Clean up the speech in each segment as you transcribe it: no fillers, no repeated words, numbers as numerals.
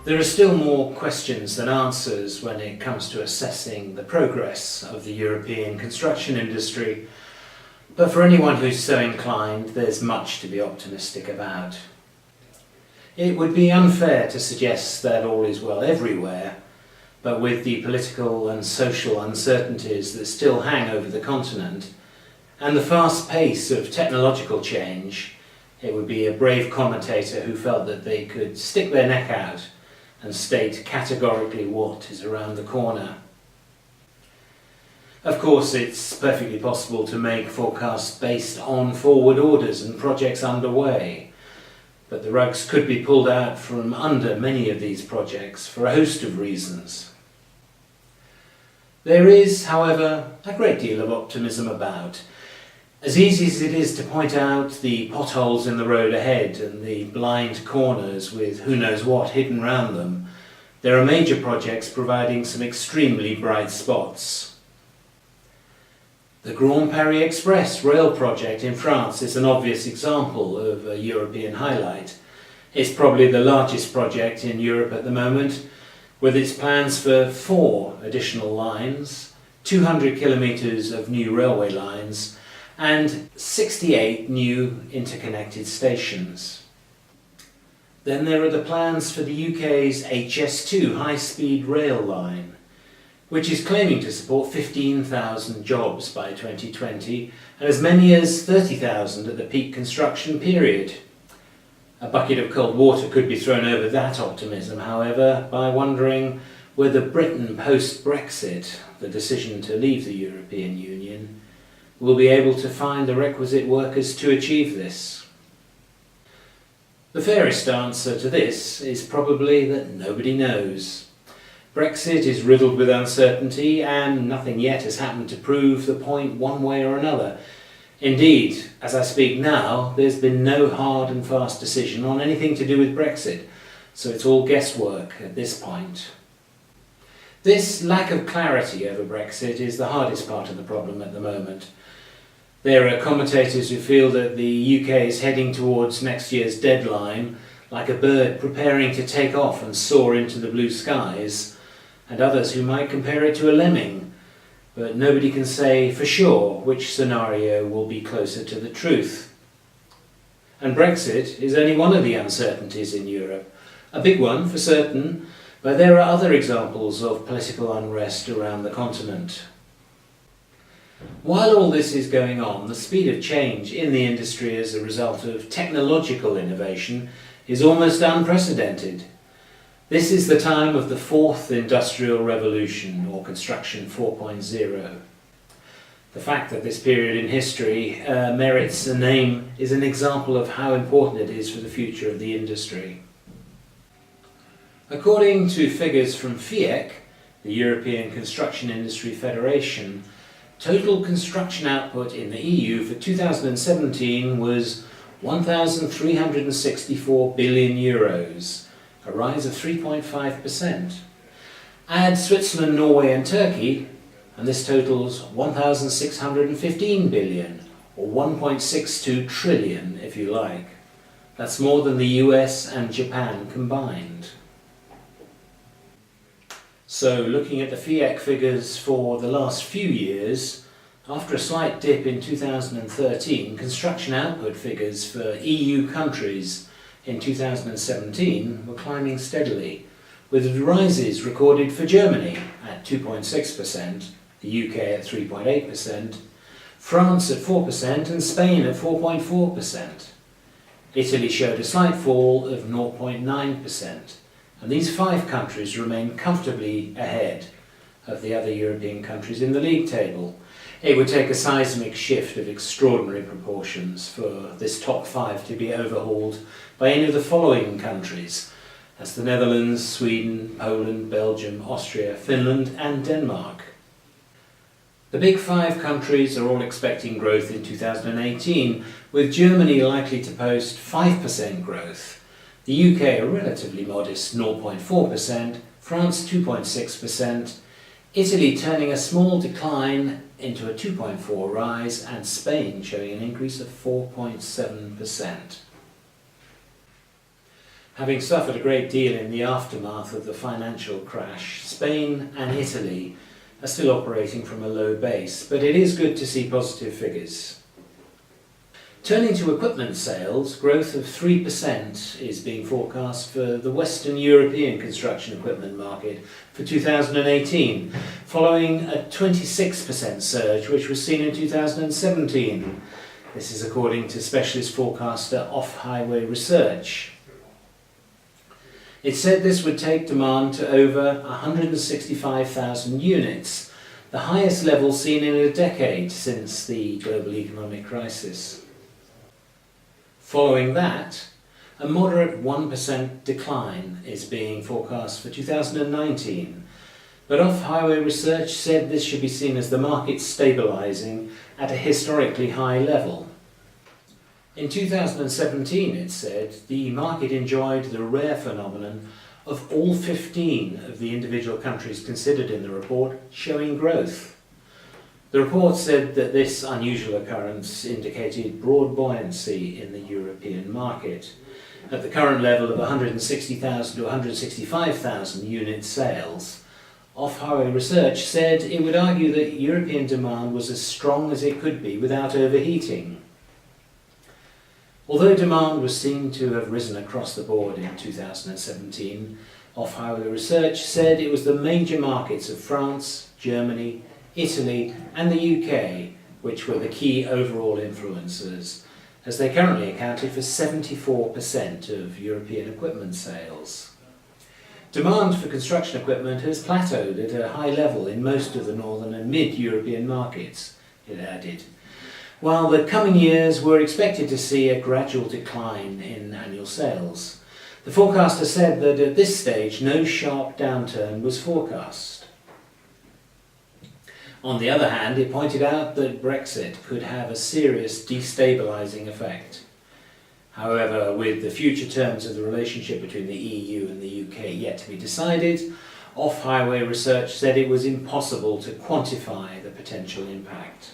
There are still more questions than answers when it comes to assessing the progress of the European construction industry, but for anyone who's so inclined, there's much to be optimistic about. It would be unfair to suggest that all is well everywhere, but with the political and social uncertainties that still hang over the continent, and the fast pace of technological change, it would be a brave commentator who felt that they could stick their neck out and state categorically what is around the corner. Of course, it's perfectly possible to make forecasts based on forward orders and projects underway, but the rugs could be pulled out from under many of these projects for a host of reasons. There is, however, a great deal of optimism about. As easy as it is to point out the potholes in the road ahead and the blind corners with who knows what hidden round them, there are major projects providing some extremely bright spots. The Grand Paris Express rail project in France is an obvious example of a European highlight. It's probably the largest project in Europe at the moment, with its plans for 4 additional lines, 200 kilometres of new railway lines, and 68 new interconnected stations. Then there are the plans for the UK's HS2 high-speed rail line, which is claiming to support 15,000 jobs by 2020 and as many as 30,000 at the peak construction period. A bucket of cold water could be thrown over that optimism, however, by wondering whether Britain post-Brexit, the decision to leave the European Union, will be able to find the requisite workers to achieve this. The fairest answer to this is probably that nobody knows. Brexit is riddled with uncertainty, and nothing yet has happened to prove the point one way or another. Indeed, as I speak now, there's been no hard and fast decision on anything to do with Brexit, so it's all guesswork at this point. This lack of clarity over Brexit is the hardest part of the problem at the moment. There are commentators who feel that the UK is heading towards next year's deadline like a bird preparing to take off and soar into the blue skies, and others who might compare it to a lemming, but nobody can say for sure which scenario will be closer to the truth. And Brexit is only one of the uncertainties in Europe, a big one for certain, but there are other examples of political unrest around the continent. While all this is going on, the speed of change in the industry as a result of technological innovation is almost unprecedented. This is the time of the 4th Industrial Revolution, or Construction 4.0. The fact that this period in history merits a name is an example of how important it is for the future of the industry. According to figures from FIEC, the European Construction Industry Federation, total construction output in the EU for 2017 was €1,364 billion, a rise of 3.5%. Add Switzerland, Norway and Turkey, and this totals 1,615 billion, or 1.62 trillion if you like. That's more than the US and Japan combined. So looking at the FIEC figures for the last few years, after a slight dip in 2013, construction output figures for EU countries in 2017 were climbing steadily, with rises recorded for Germany at 2.6%, the UK at 3.8%, France at 4% and Spain at 4.4%. Italy showed a slight fall of 0.9%. And these 5 countries remain comfortably ahead of the other European countries in the league table. It would take a seismic shift of extraordinary proportions for this top 5 to be overhauled by any of the following countries. That's the Netherlands, Sweden, Poland, Belgium, Austria, Finland and Denmark. The big 5 countries are all expecting growth in 2018, with Germany likely to post 5% growth. The UK a relatively modest 0.4%, France 2.6%, Italy turning a small decline into a 2.4% rise, and Spain showing an increase of 4.7%. Having suffered a great deal in the aftermath of the financial crash, Spain and Italy are still operating from a low base, but it is good to see positive figures. Turning to equipment sales, growth of 3% is being forecast for the Western European construction equipment market for 2018, following a 26% surge which was seen in 2017. This is according to specialist forecaster Off-Highway Research. It said this would take demand to over 165,000 units, the highest level seen in a decade since the global economic crisis. Following that, a moderate 1% decline is being forecast for 2019, but Off-Highway Research said this should be seen as the market stabilising at a historically high level. In 2017, it said, the market enjoyed the rare phenomenon of all 15 of the individual countries considered in the report showing growth. The report said that this unusual occurrence indicated broad buoyancy in the European market. At the current level of 160,000 to 165,000 unit sales, Off-Highway Research said it would argue that European demand was as strong as it could be without overheating. Although demand was seen to have risen across the board in 2017, Off-Highway Research said it was the major markets of France, Germany, Italy and the UK which were the key overall influencers, as they currently accounted for 74% of European equipment sales. Demand for construction equipment has plateaued at a high level in most of the northern and mid-European markets, it added, while the coming years were expected to see a gradual decline in annual sales. The forecaster said that at this stage no sharp downturn was forecast. On the other hand, it pointed out that Brexit could have a serious destabilising effect. However, with the future terms of the relationship between the EU and the UK yet to be decided, Off-Highway Research said it was impossible to quantify the potential impact.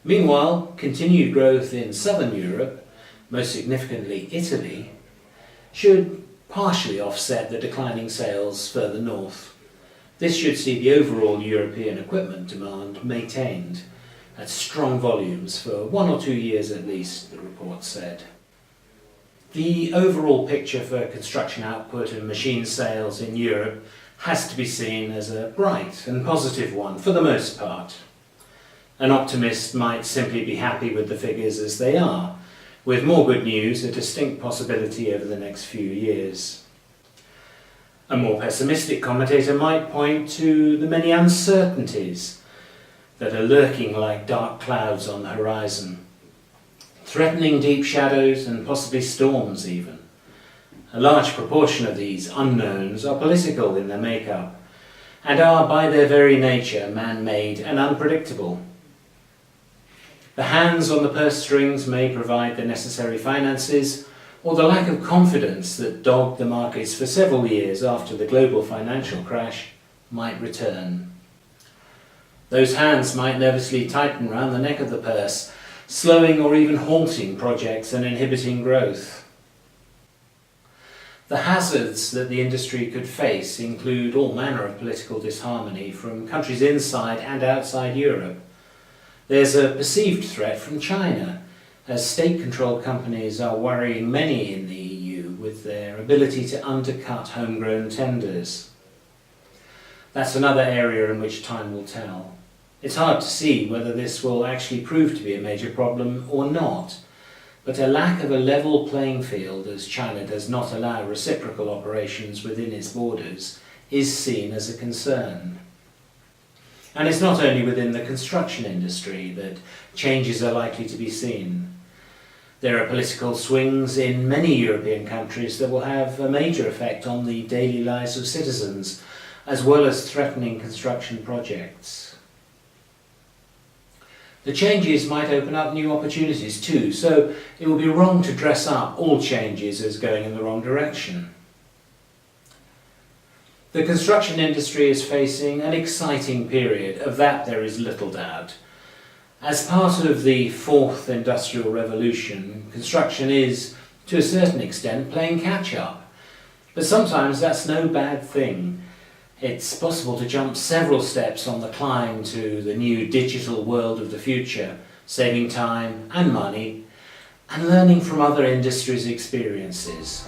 Meanwhile, continued growth in southern Europe, most significantly Italy, should partially offset the declining sales further north. This should see the overall European equipment demand maintained at strong volumes for 1 or 2 years at least, the report said. The overall picture for construction output and machine sales in Europe has to be seen as a bright and positive one for the most part. An optimist might simply be happy with the figures as they are, with more good news a distinct possibility over the next few years. A more pessimistic commentator might point to the many uncertainties that are lurking like dark clouds on the horizon, threatening deep shadows and possibly storms even. A large proportion of these unknowns are political in their makeup and are by their very nature man-made and unpredictable. The hands on the purse strings may provide the necessary finances, or the lack of confidence that dogged the markets for several years after the global financial crash might return. Those hands might nervously tighten round the neck of the purse, slowing or even halting projects and inhibiting growth. The hazards that the industry could face include all manner of political disharmony from countries inside and outside Europe. There's a perceived threat from China, as state-controlled companies are worrying many in the EU with their ability to undercut homegrown tenders. That's another area in which time will tell. It's hard to see whether this will actually prove to be a major problem or not, but a lack of a level playing field, as China does not allow reciprocal operations within its borders, is seen as a concern. And it's not only within the construction industry that changes are likely to be seen. There are political swings in many European countries that will have a major effect on the daily lives of citizens, as well as threatening construction projects. The changes might open up new opportunities too, so it would be wrong to dress up all changes as going in the wrong direction. The construction industry is facing an exciting period, of that there is little doubt. As part of the fourth industrial revolution, construction is, to a certain extent, playing catch-up. But sometimes that's no bad thing. It's possible to jump several steps on the climb to the new digital world of the future, saving time and money, and learning from other industries' experiences.